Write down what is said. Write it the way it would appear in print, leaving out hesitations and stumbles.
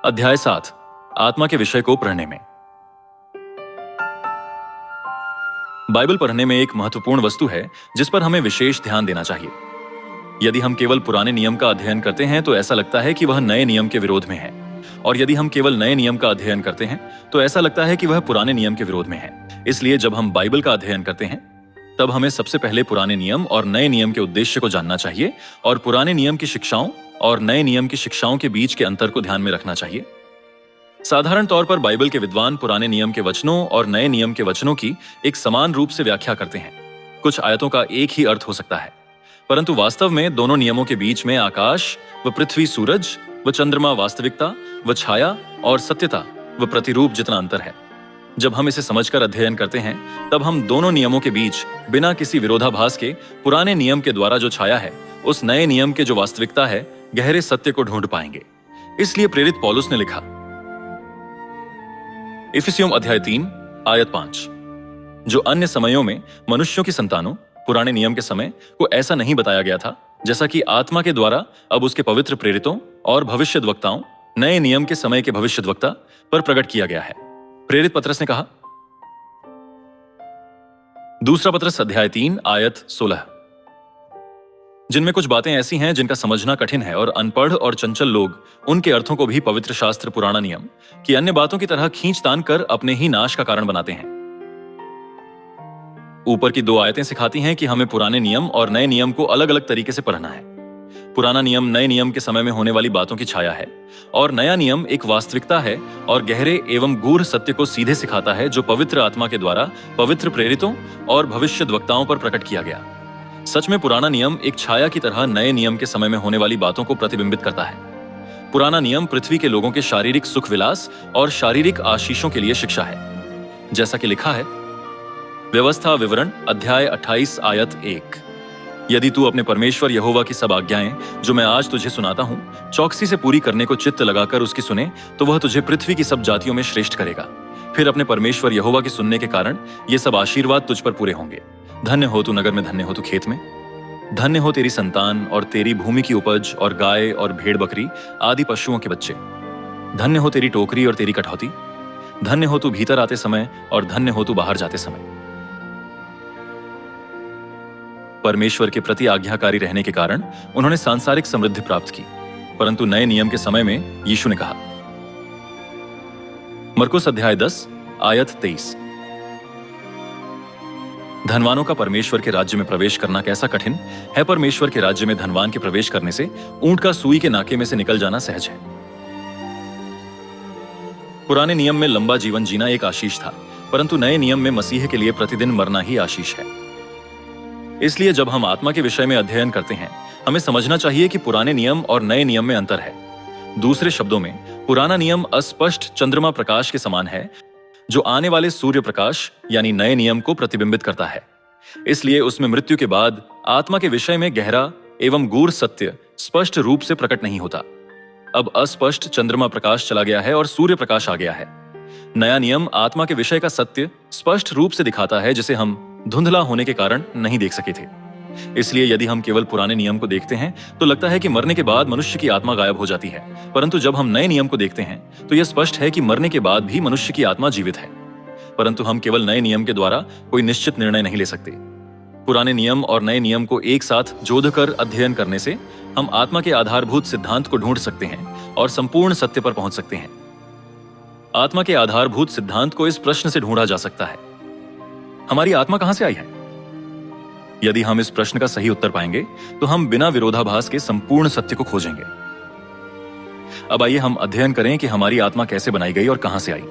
अध्याय 7 आत्मा के विषय को पढ़ने में। बाइबल पढ़ने में एक महत्वपूर्ण वस्तु है जिस पर हमें विशेष ध्यान देना चाहिए। यदि हम केवल पुराने नियम का अध्ययन करते हैं तो ऐसा लगता है कि वह नए नियम के विरोध में है, और यदि हम केवल नए नियम का अध्ययन करते हैं तो ऐसा लगता है कि वह पुराने नियम के विरोध में है। इसलिए जब हम बाइबल का अध्ययन करते हैं तब हमें सबसे पहले पुराने नियम और नए नियम के उद्देश्य को जानना चाहिए और पुराने नियम की शिक्षाओं और नए नियम की शिक्षाओं के बीच के अंतर को ध्यान में रखना चाहिए। साधारण तौर पर बाइबल के विद्वान पुराने नियम के वचनों और नए नियम के वचनों की एक समान रूप से व्याख्या करते हैं। कुछ आयतों का एक ही अर्थ हो सकता है, परंतु वास्तव में दोनों नियमों के बीच में आकाश व पृथ्वी, सूरज व चंद्रमा, वास्तविकता व छाया और सत्यता व प्रतिरूप जितना अंतर है। जब हम इसे समझकर अध्ययन करते हैं तब हम दोनों नियमों के बीच बिना किसी विरोधाभास के पुराने नियम के द्वारा जो छाया है उस नए नियम के जो वास्तविकता है गहरे सत्य को ढूंढ पाएंगे। इसलिए प्रेरित पौलुस ने लिखा, इफिसियों अध्याय 3 आयत 5, जो अन्य समयों में मनुष्यों की संतानों पुराने नियम के समय को ऐसा नहीं बताया गया था, जैसा कि आत्मा के द्वारा अब उसके पवित्र प्रेरितों और भविष्यद्वक्ताओं नए नियम के समय के भविष्यद्वक्ता पर प्रकट किया गया है। प्रेरित पतरस ने कहा, दूसरा पतरस अध्याय 3 आयत 16, जिनमें कुछ बातें ऐसी हैं जिनका समझना कठिन है और अनपढ़ और चंचल लोग उनके अर्थों को भी पवित्र शास्त्र पुराना नियम की अन्य बातों की तरह खींच तान कर अपने ही नाश का कारण बनाते हैं। ऊपर की 2 आयतें सिखाती हैं कि हमें पुराने नियम और नए नियम को अलग अलग तरीके से पढ़ना है। पुराना नियम नए नियम के समय में होने वाली बातों की छाया है और नया नियम एक वास्तविकता है और गहरे एवं गूढ़ सत्य को सीधे सिखाता है जो पवित्र आत्मा के द्वारा पवित्र प्रेरितों और भविष्यद्वक्ताओं पर प्रकट किया गया। सच में पुराना नियम एक छाया की तरह नए नियम के समय में होने वाली बातों को प्रतिबिंबित करता है। पुराना नियम पृथ्वी के लोगों के शारीरिक सुख विलास और शारीरिक आशीषों के लिए शिक्षा है, जैसा कि लिखा है व्यवस्था विवरण अध्याय 28 आयत 1, यदि तू अपने परमेश्वर यहोवा की सब आज्ञाएं जो मैं आज तुझे सुनाता हूं चौकसी से पूरी करने को चित्त लगाकर उसकी सुने तो वह तुझे पृथ्वी की सब जातियों में श्रेष्ठ करेगा। फिर अपने परमेश्वर यहोवा की सुनने के कारण ये सब आशीर्वाद तुझ पर पूरे होंगे। धन्य हो तू नगर में, धन्य हो तू खेत में, धन्य हो तेरी संतान और तेरी भूमि की उपज और गाय और भेड़ बकरी आदि पशुओं के बच्चे। धन्य हो तेरी टोकरी और तेरी कटौती। धन्य हो तू भीतर आते समय और धन्य हो तू बाहर जाते समय। परमेश्वर के प्रति आज्ञाकारी रहने के कारण उन्होंने सांसारिक समृद्धि प्राप्त की, परंतु नए नियम के समय में यीशु ने कहा, मरकुस अध्याय 10 आयत 23, धनवानों का परमेश्वर के राज्य में प्रवेश करना कैसा कठिन है। परमेश्वर के राज्य में धनवान के प्रवेश करने से ऊंट का सुई के नाके में से निकल जाना सहज है। पुराने नियम में लंबा जीवन जीना एक आशीष था, परंतु नए नियम में मसीह के लिए प्रतिदिन मरना ही आशीष है। इसलिए जब हम आत्मा के विषय में अध्ययन करते हैं हमें समझना चाहिए कि पुराने नियम और नए नियम में अंतर है। दूसरे शब्दों में पुराना नियम अस्पष्ट चंद्रमा प्रकाश के समान है जो आने वाले सूर्य प्रकाश यानी नए नियम को प्रतिबिंबित करता है। इसलिए उसमें मृत्यु के बाद आत्मा के विषय में गहरा एवं गूढ़ सत्य स्पष्ट रूप से प्रकट नहीं होता। अब अस्पष्ट चंद्रमा प्रकाश चला गया है और सूर्य प्रकाश आ गया है। नया नियम आत्मा के विषय का सत्य स्पष्ट रूप से दिखाता है जिसे हम धुंधला होने के कारण नहीं देख सके थे। इसलिए यदि हम केवल पुराने नियम को देखते हैं तो लगता है कि मरने के बाद मनुष्य की आत्मा गायब हो जाती है, परंतु जब हम नए नियम को देखते हैं तो यह स्पष्ट है कि मरने के बाद भी मनुष्य की आत्मा जीवित है। परंतु हम केवल नए नियम के द्वारा कोई निश्चित निर्णय नहीं ले सकते। पुराने नियम और नए नियम को एक साथ जोड़कर अध्ययन करने से हम आत्मा के आधारभूत सिद्धांत को ढूंढ सकते हैं और संपूर्ण सत्य पर पहुंच सकते हैं। आत्मा के आधारभूत सिद्धांत को इस प्रश्न से ढूंढा जा सकता है, हमारी आत्मा कहां से आई है? यदि हम इस प्रश्न का सही उत्तर पाएंगे तो हम बिना विरोधाभास के संपूर्ण सत्य को खोजेंगे। अब आइए हम अध्ययन करें कि हमारी आत्मा कैसे बनाई गई और कहां से आई।